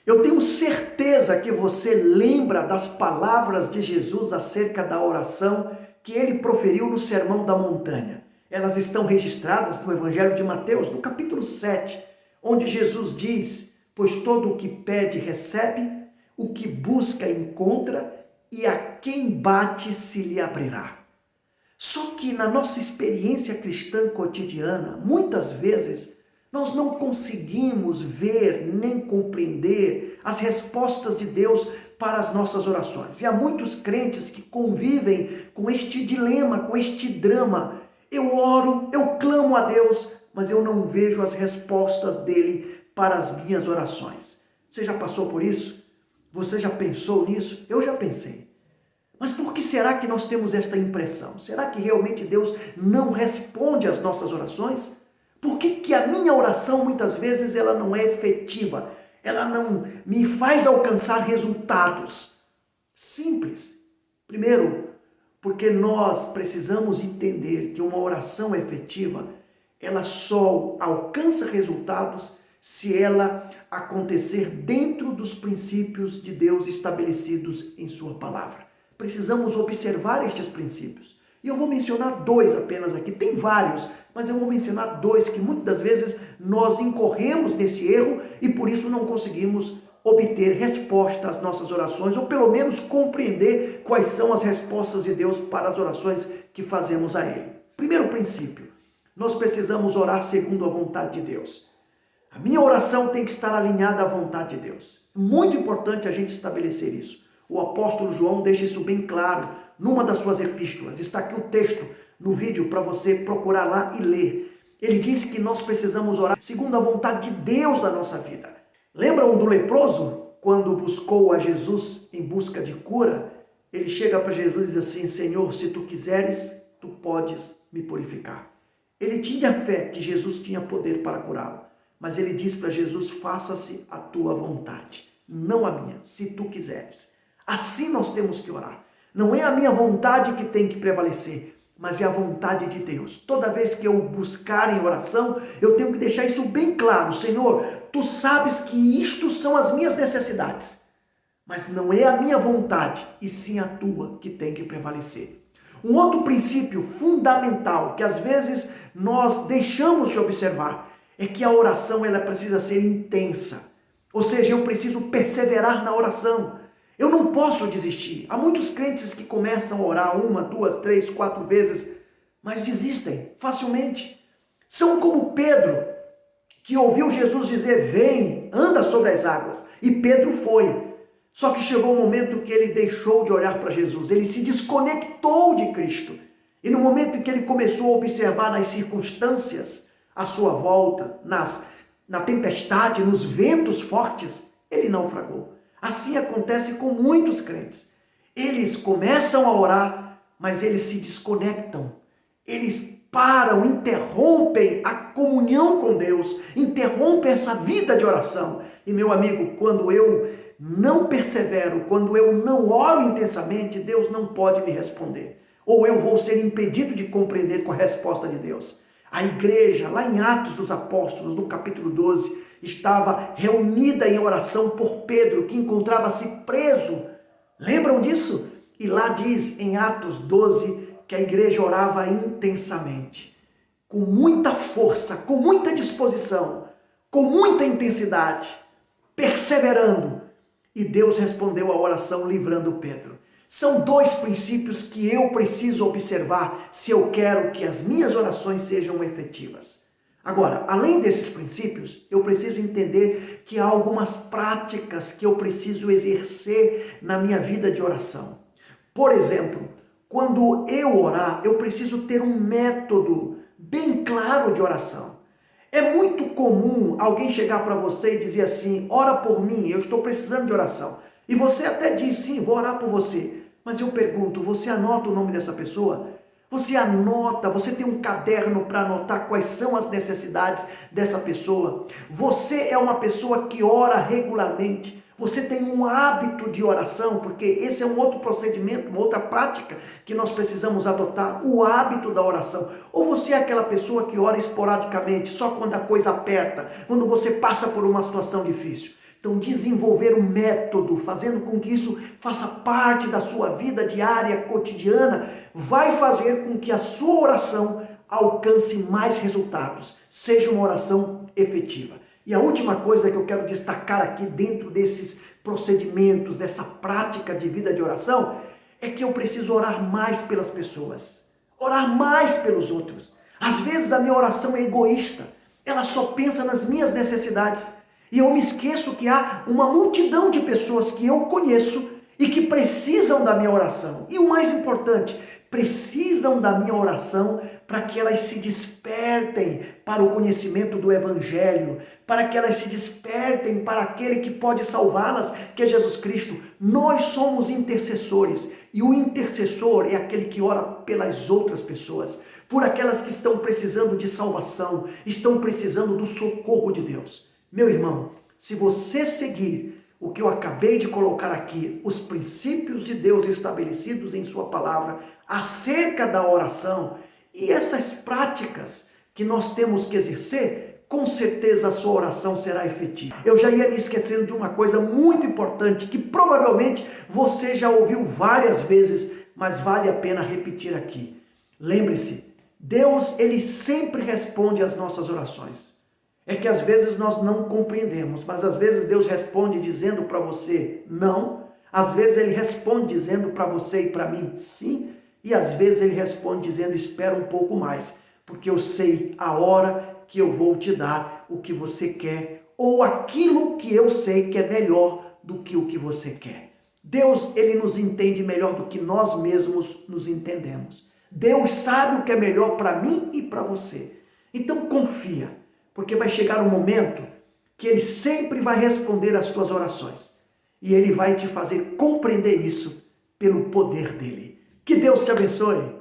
Eu tenho certeza que você lembra das palavras de Jesus acerca da oração que ele proferiu no Sermão da Montanha. Elas estão registradas no Evangelho de Mateus, no capítulo 7, onde Jesus diz: pois todo o que pede recebe, o que busca encontra, e a quem bate se lhe abrirá. Só que na nossa experiência cristã cotidiana, muitas vezes, nós não conseguimos ver nem compreender as respostas de Deus para as nossas orações. E há muitos crentes que convivem com este dilema, com este drama. Eu oro, eu clamo a Deus, mas eu não vejo as respostas dele para as minhas orações. Você já passou por isso? Você já pensou nisso? Eu já pensei. Mas por que será que nós temos esta impressão? Será que realmente Deus não responde às nossas orações? Por que a minha oração muitas vezes ela não é efetiva? Ela não me faz alcançar resultados? Simples. Primeiro, porque nós precisamos entender que uma oração efetiva, ela só alcança resultados se ela acontecer dentro dos princípios de Deus estabelecidos em sua palavra. Precisamos observar estes princípios. E eu vou mencionar dois apenas aqui. Tem vários, mas eu vou mencionar dois que muitas das vezes nós incorremos nesse erro e por isso não conseguimos obter resposta às nossas orações, ou pelo menos compreender quais são as respostas de Deus para as orações que fazemos a Ele. Primeiro princípio, nós precisamos orar segundo a vontade de Deus. A minha oração tem que estar alinhada à vontade de Deus. Muito importante a gente estabelecer isso. O apóstolo João deixa isso bem claro numa das suas epístolas. Está aqui o texto no vídeo para você procurar lá e ler. Ele diz que nós precisamos orar segundo a vontade de Deus na nossa vida. Lembram do leproso? Quando buscou a Jesus em busca de cura, ele chega para Jesus e diz assim: Senhor, se tu quiseres, tu podes me purificar. Ele tinha fé que Jesus tinha poder para curá-lo, mas ele diz para Jesus: faça-se a tua vontade, não a minha, se tu quiseres. Assim nós temos que orar. Não é a minha vontade que tem que prevalecer, mas é a vontade de Deus. Toda vez que eu buscar em oração, eu tenho que deixar isso bem claro. Senhor, tu sabes que isto são as minhas necessidades, mas não é a minha vontade, e sim a tua que tem que prevalecer. Um outro princípio fundamental que às vezes nós deixamos de observar é que a oração ela precisa ser intensa. Ou seja, eu preciso perseverar na oração. Eu não posso desistir. Há muitos crentes que começam a orar 1, 2, 3, 4 vezes, mas desistem facilmente. São como Pedro, que ouviu Jesus dizer: vem, anda sobre as águas. E Pedro foi. Só que chegou um momento que ele deixou de olhar para Jesus. Ele se desconectou de Cristo. E no momento em que ele começou a observar nas circunstâncias à sua volta, na tempestade, nos ventos fortes, ele naufragou. Assim acontece com muitos crentes. Eles começam a orar, mas eles se desconectam. Eles param, interrompem a comunhão com Deus, interrompem essa vida de oração. E meu amigo, quando eu não persevero, quando eu não oro intensamente, Deus não pode me responder. Ou eu vou ser impedido de compreender com a resposta de Deus. A igreja, lá em Atos dos Apóstolos, no capítulo 12, estava reunida em oração por Pedro, que encontrava-se preso. Lembram disso? E lá diz em Atos 12 que a igreja orava intensamente, com muita força, com muita disposição, com muita intensidade, perseverando. E Deus respondeu a oração livrando Pedro. São dois princípios que eu preciso observar se eu quero que as minhas orações sejam efetivas. Agora, além desses princípios, eu preciso entender que há algumas práticas que eu preciso exercer na minha vida de oração. Por exemplo, quando eu orar, eu preciso ter um método bem claro de oração. É muito comum alguém chegar para você e dizer assim: ora por mim, eu estou precisando de oração. E você até diz: sim, vou orar por você. Mas eu pergunto, você anota o nome dessa pessoa? Você anota, você tem um caderno para anotar quais são as necessidades dessa pessoa? Você é uma pessoa que ora regularmente? Você tem um hábito de oração? Porque esse é um outro procedimento, uma outra prática que nós precisamos adotar, o hábito da oração. Ou você é aquela pessoa que ora esporadicamente, só quando a coisa aperta, quando você passa por uma situação difícil? Então, desenvolver um método, fazendo com que isso faça parte da sua vida diária, cotidiana, vai fazer com que a sua oração alcance mais resultados, seja uma oração efetiva. E a última coisa que eu quero destacar aqui dentro desses procedimentos, dessa prática de vida de oração, é que eu preciso orar mais pelas pessoas, orar mais pelos outros. Às vezes a minha oração é egoísta, ela só pensa nas minhas necessidades. E eu me esqueço que há uma multidão de pessoas que eu conheço e que precisam da minha oração. E o mais importante, precisam da minha oração para que elas se despertem para o conhecimento do Evangelho, para que elas se despertem para aquele que pode salvá-las, que é Jesus Cristo. Nós somos intercessores e o intercessor é aquele que ora pelas outras pessoas, por aquelas que estão precisando de salvação, estão precisando do socorro de Deus. Meu irmão, se você seguir o que eu acabei de colocar aqui, os princípios de Deus estabelecidos em sua palavra acerca da oração e essas práticas que nós temos que exercer, com certeza a sua oração será efetiva. Eu já ia me esquecendo de uma coisa muito importante que provavelmente você já ouviu várias vezes, mas vale a pena repetir aqui. Lembre-se, Deus, ele sempre responde às nossas orações. É que às vezes nós não compreendemos, mas às vezes Deus responde dizendo para você não, às vezes ele responde dizendo para você e para mim sim, e às vezes ele responde dizendo espera um pouco mais, porque eu sei a hora que eu vou te dar o que você quer, ou aquilo que eu sei que é melhor do que o que você quer. Deus, ele nos entende melhor do que nós mesmos nos entendemos. Deus sabe o que é melhor para mim e para você. Então confia. Porque vai chegar um momento que ele sempre vai responder às tuas orações. E ele vai te fazer compreender isso pelo poder dele. Que Deus te abençoe.